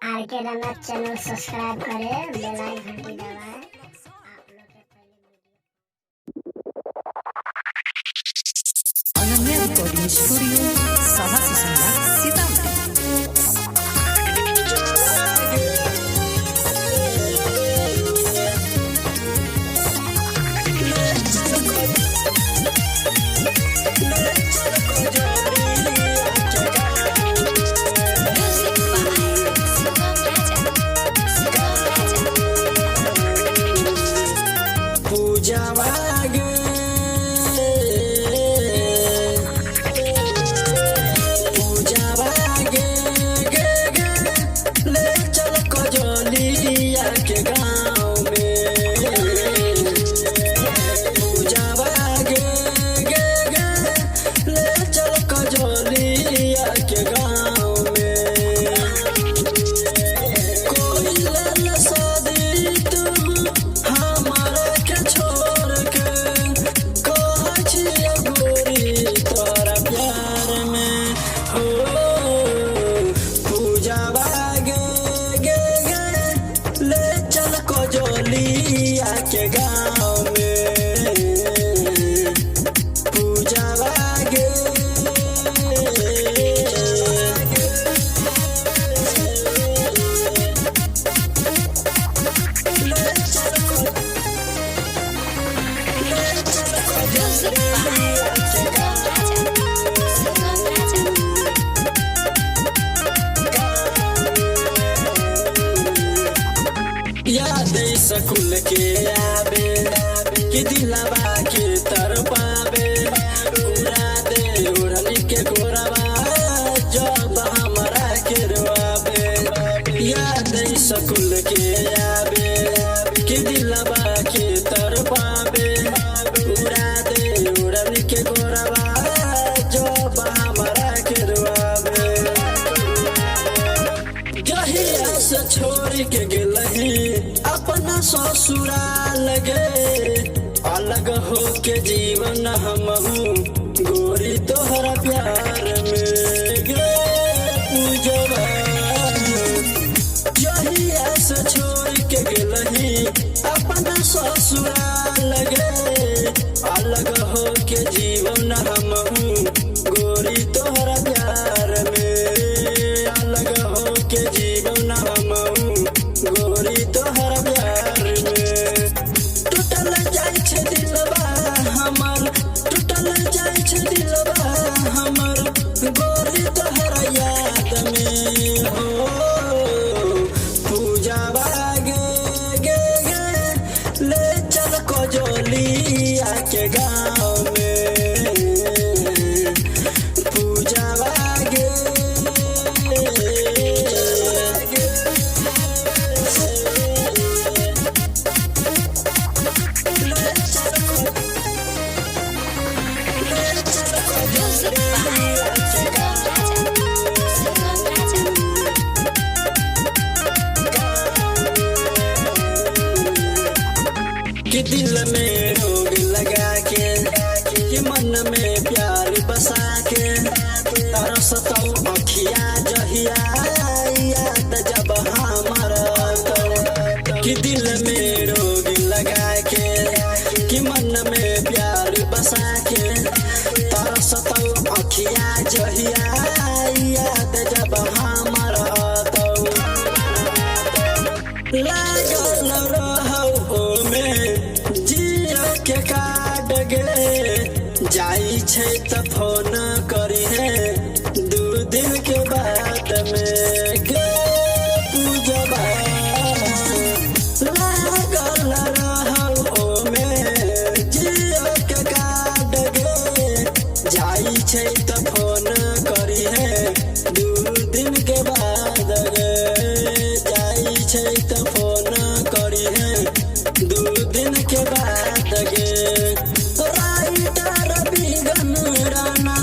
आर के Rana channel subscribe करें, बेल icon घंटी दबाएं। आप लोग के पहले अनन्या रिकॉर्डिंग स्टूडियो साहा सुसंगा सीतामढ़ी। के गाँव में पूजावा गे याद स्कूल के आवे कि दिलवा के तरपावे उड़ा दे उड़नी के गोरवा जब हमरा के रोआवे। याद स्कूल के आवे कि दिलवा के तरपावे उड़ा दे उड़नी के गोरवा जब हमरा के रोआवे। जहिया से छोड़ के गेलही अपना ससुराल गे अलग हो के जीवन हमहू गोरी तोहरा प्यार में गे पूजवा। जहिया से छोड़ के गेलही अपना ससुराल गे अलग हो के जीवन हमहू गोरी तोहरा प्यार में अलग हो के जीवन हमहू गोरी तोहरा प्यार में। टूटल जाय छे दिलवा हमर टूटल जाय छे दिलवा हमर गोरी तोहरा याद में हो पूजावा गे गे गे ले चल कोजलिया के गाँव में पूजावा गे कि दिल में रोग लगा के कि मन में प्यार बसा के तरसतौ अखिया जहिया याद जब हमर तो। कि दिल में रोग लगा के कि मन में प्यार बसा के तरसतौ अखिया जहिया याद जब हमर तो। लागल रहौ में जिया के काट गे जाई छै त फोन करी है 2 दिन के बाद में गे पूजवा। लागल रहौ में जिया के काट गे जाई छै त फोन करी है 2 दिन के बाद गे जाई छै त फोन करी है 2 दिन के बाद गे। राइटर बिगन राना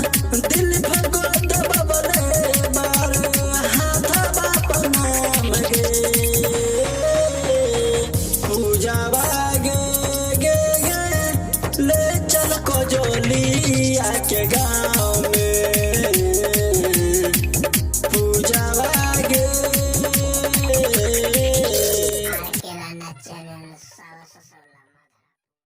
साला ससुरला